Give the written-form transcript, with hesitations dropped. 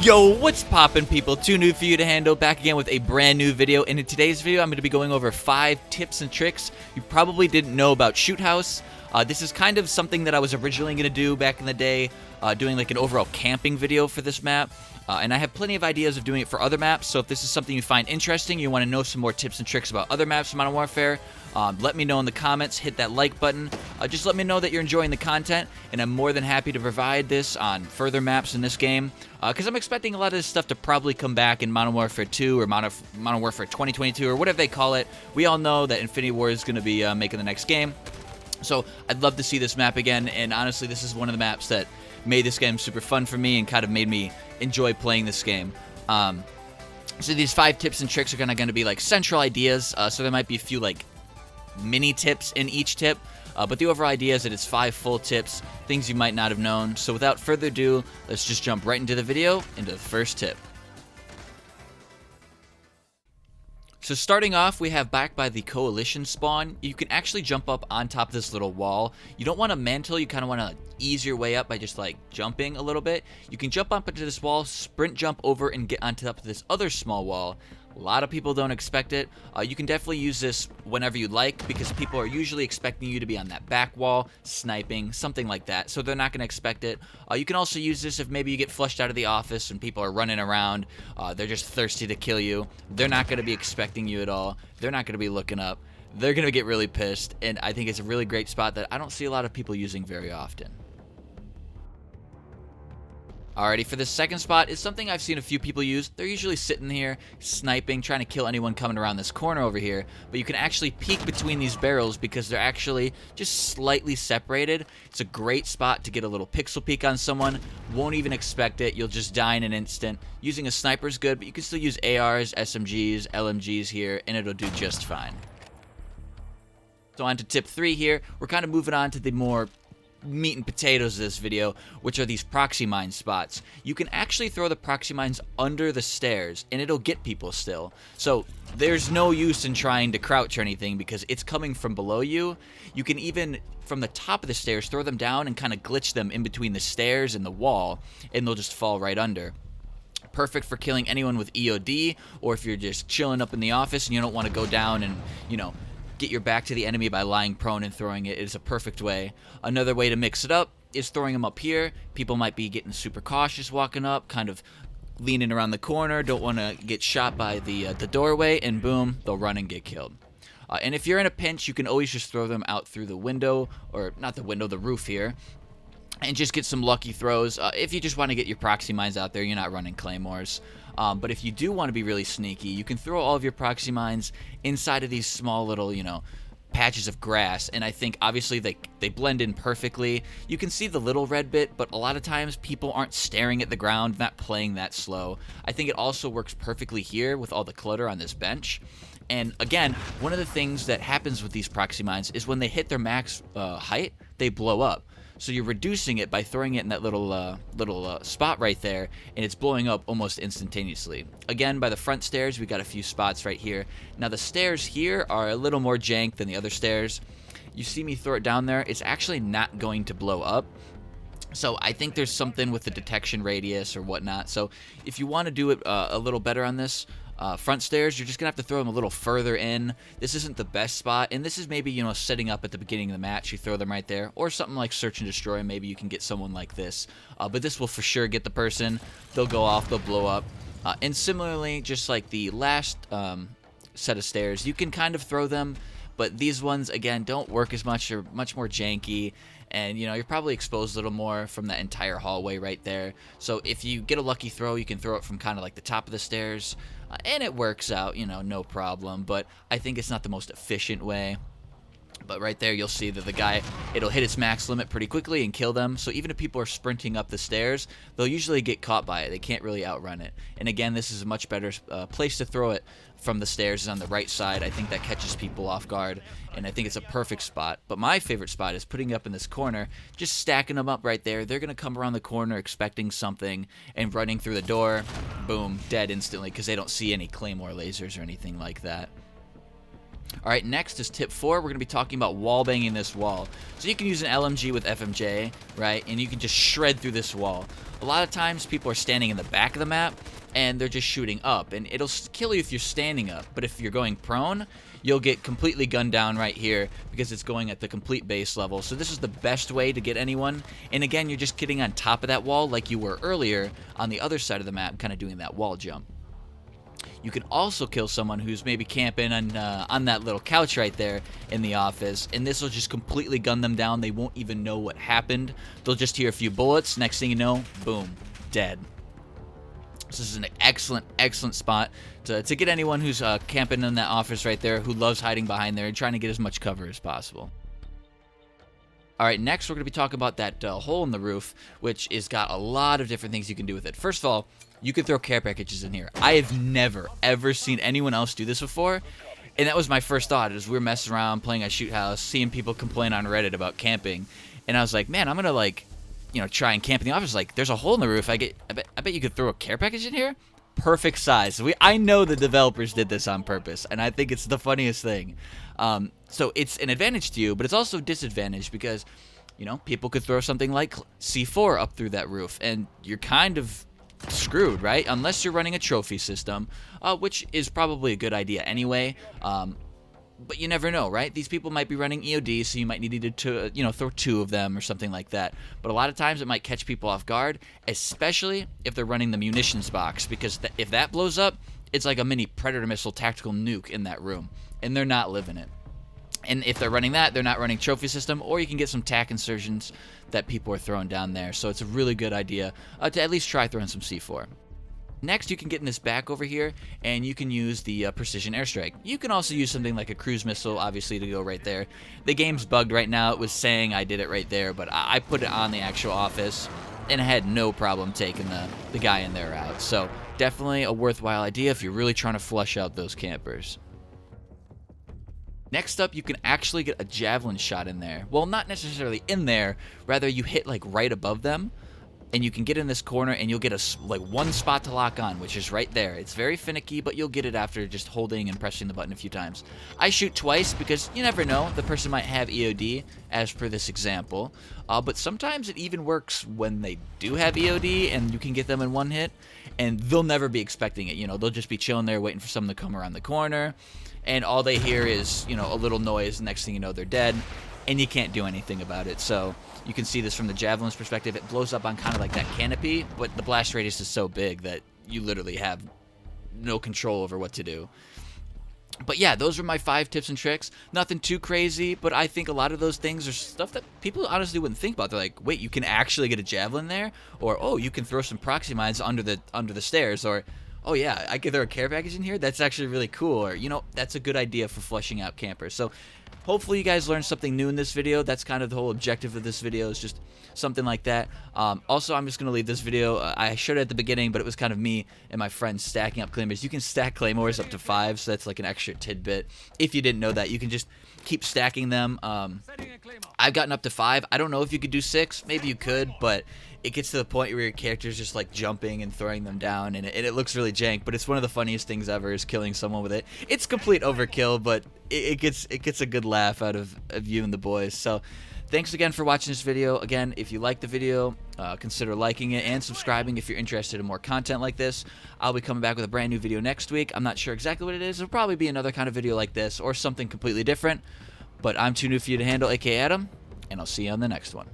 Yo, what's poppin', people? Too new for you to handle, back again with a brand new video. And in today's video, I'm going to be going over 5 tips and tricks you probably didn't know about Shoot House. This is kind of something that I was originally going to do back in the day, doing like an overall camping video for this map. And I have plenty of ideas of doing it for other maps, so if this is something you find interesting, you want to know some more tips and tricks about other maps in Modern Warfare, let me know in the comments, hit that like button. Just let me know that you're enjoying the content, and I'm more than happy to provide this on further maps in this game, because I'm expecting a lot of this stuff to probably come back in Modern Warfare 2 or Modern Warfare 2022 or whatever they call it. We all know that Infinity Ward is going to be making the next game, so I'd love to see this map again, and honestly, this is one of the maps that made this game super fun for me and kind of made me enjoy playing this game. So these 5 tips and tricks are going to be like central ideas, so there might be a few like mini tips in each tip, but the overall idea is that it's 5 full tips, things you might not have known. So without further ado, let's just jump right into the video, into the first tip. So starting off, we have back by the Coalition spawn, you can actually jump up on top of this little wall. You don't want to mantle, you kind of want to ease your way up by just like jumping a little bit. You can jump up into this wall, sprint jump over, and get on top of this other small wall. A lot of people don't expect it. You can definitely use this whenever you like, because people are usually expecting you to be on that back wall, sniping, something like that, so they're not going to expect it. You can also use this if maybe you get flushed out of the office and people are running around, they're just thirsty to kill you. They're not going to be expecting you at all. They're not going to be looking up. They're going to get really pissed, and I think it's a really great spot that I don't see a lot of people using very often. Alrighty, for the second spot is something I've seen a few people use. They're usually sitting here, sniping, trying to kill anyone coming around this corner over here, but you can actually peek between these barrels because they're actually just slightly separated. It's a great spot to get a little pixel peek on someone. Won't even expect it. You'll just die in an instant. Using a sniper is good, but you can still use ARs, SMGs, LMGs here, and it'll do just fine. So on to tip 3 here. We're kind of moving on to the more meat and potatoes of this video, which are these proxy mine spots. You can actually throw the proxy mines under the stairs and it'll get people still. So there's no use in trying to crouch or anything because it's coming from below you. You can even from the top of the stairs throw them down and kind of glitch them in between the stairs and the wall, and they'll just fall right under. Perfect for killing anyone with EOD, or if you're just chilling up in the office and you don't want to go down and, you know, get your back to the enemy by lying prone and throwing it. It is a perfect way. Another way to mix it up is throwing them up here. People might be getting super cautious walking up, kind of leaning around the corner, don't want to get shot by the doorway, and boom, they'll run and get killed. And if you're in a pinch, you can always just throw them out through the window, or not the window, the roof here, and just get some lucky throws. If you just want to get your proxy mines out there, you're not running claymores. But if you do want to be really sneaky, you can throw all of your proxy mines inside of these small little, you know, patches of grass, and I think obviously they blend in perfectly. You can see the little red bit, but a lot of times people aren't staring at the ground, not playing that slow. I think it also works perfectly here with all the clutter on this bench. And again, one of the things that happens with these proxy mines is when they hit their max height, they blow up. So you're reducing it by throwing it in that little spot right there, and it's blowing up almost instantaneously. Again, by the front stairs, we got a few spots right here. Now the stairs here are a little more jank than the other stairs. You see me throw it down there, it's actually not going to blow up. So I think there's something with the detection radius or whatnot. So if you want to do it a little better on this, front stairs, you're just gonna have to throw them a little further in. This isn't the best spot, and this is maybe, you know, setting up at the beginning of the match. You throw them right there, or something like search and destroy. Maybe you can get someone like this, but this will for sure get the person. They'll go off, they'll blow up. And similarly, just like the last set of stairs, you can kind of throw them, but these ones again don't work as much. They're much more janky, and you know, you're probably exposed a little more from that entire hallway right there. So if you get a lucky throw, you can throw it from kind of like the top of the stairs, and it works out, you know, no problem. But I think it's not the most efficient way. But right there, you'll see that the guy, it'll hit its max limit pretty quickly and kill them. So even if people are sprinting up the stairs, they'll usually get caught by it. They can't really outrun it. And again, this is a much better place to throw it from the stairs, is on the right side. I think that catches people off guard, and I think it's a perfect spot. But my favorite spot is putting it up in this corner, just stacking them up right there. They're going to come around the corner expecting something and running through the door. Boom, dead instantly because they don't see any claymore lasers or anything like that. All right, next is tip 4. We're going to be talking about wall banging this wall. So you can use an LMG with FMJ, right? And you can just shred through this wall. A lot of times people are standing in the back of the map and they're just shooting up, and it'll kill you if you're standing up. But if you're going prone, you'll get completely gunned down right here because it's going at the complete base level. So this is the best way to get anyone. And again, you're just getting on top of that wall like you were earlier on the other side of the map, kind of doing that wall jump. You can also kill someone who's maybe camping on that little couch right there in the office, and this will just completely gun them down. They won't even know what happened. They'll just hear a few bullets. Next thing you know, boom, dead. This is an excellent, excellent spot to get anyone who's camping in that office right there, who loves hiding behind there and trying to get as much cover as possible. All right, next we're going to be talking about that hole in the roof, which has got a lot of different things you can do with it. First of all, you can throw care packages in here. I have never, ever seen anyone else do this before, and that was my first thought, as we were messing around, playing at Shoot House, seeing people complain on Reddit about camping, and I was like, man, I'm going to, like, you know, try and camp in the office. Like, there's a hole in the roof. I bet you could throw a care package in here? Perfect size. I know the developers did this on purpose, and I think it's the funniest thing. So it's an advantage to you, but it's also a disadvantage because, you know, people could throw something like C4 up through that roof, and you're kind of screwed, right? Unless you're running a trophy system, which is probably a good idea anyway. But you never know, right? These people might be running EOD, so you might need to, you know, throw 2 of them or something like that. But a lot of times it might catch people off guard, especially if they're running the munitions box, because if that blows up, it's like a mini Predator missile tactical nuke in that room, and they're not living it. And if they're running that, they're not running trophy system, or you can get some tac insertions that people are throwing down there. So it's a really good idea to at least try throwing some C4. Next, you can get in this back over here, and you can use the precision airstrike. You can also use something like a cruise missile, obviously, to go right there. The game's bugged right now. It was saying I did it right there, but I put it on the actual office, and I had no problem taking the guy in there out. So definitely a worthwhile idea if you're really trying to flush out those campers. Next up, you can actually get a Javelin shot in there. Well, not necessarily in there, rather you hit like right above them, and you can get in this corner and you'll get like one spot to lock on, which is right there. It's very finicky, but you'll get it after just holding and pressing the button a few times. I shoot twice because you never know, the person might have EOD as per this example, but sometimes it even works when they do have EOD and you can get them in one hit, and they'll never be expecting it. You know, they'll just be chilling there waiting for someone to come around the corner, and all they hear is, you know, a little noise, and next thing you know, they're dead, and you can't do anything about it. So you can see this from the Javelin's perspective. It blows up on kind of like that canopy, but the blast radius is so big that you literally have no control over what to do. But yeah, those are my 5 tips and tricks. Nothing too crazy, but I think a lot of those things are stuff that people honestly wouldn't think about. They're like, wait, you can actually get a Javelin there? Or, oh, you can throw some Proxy Mines under the stairs, or oh yeah, I could throw a care package in here? That's actually really cool. Or, you know, that's a good idea for flushing out campers. So hopefully you guys learned something new in this video. That's kind of the whole objective of this video, is just something like that. Also, I'm just going to leave this video. I showed it at the beginning, but it was kind of me and my friends stacking up claymores. You can stack claymores up to 5, so that's like an extra tidbit. If you didn't know that, you can just keep stacking them. I've gotten up to 5. I don't know if you could do 6. Maybe you could, but it gets to the point where your character's just like jumping and throwing them down, and it looks really jank, but it's one of the funniest things ever, is killing someone with it. It's complete overkill, but it gets a good laugh out of you and the boys. So thanks again for watching this video. Again, if you like the video, consider liking it and subscribing if you're interested in more content like this. I'll be coming back with a brand new video next week. I'm not sure exactly what it is. It'll probably be another kind of video like this or something completely different, but I'm too new for you to handle, aka Adam, and I'll see you on the next one.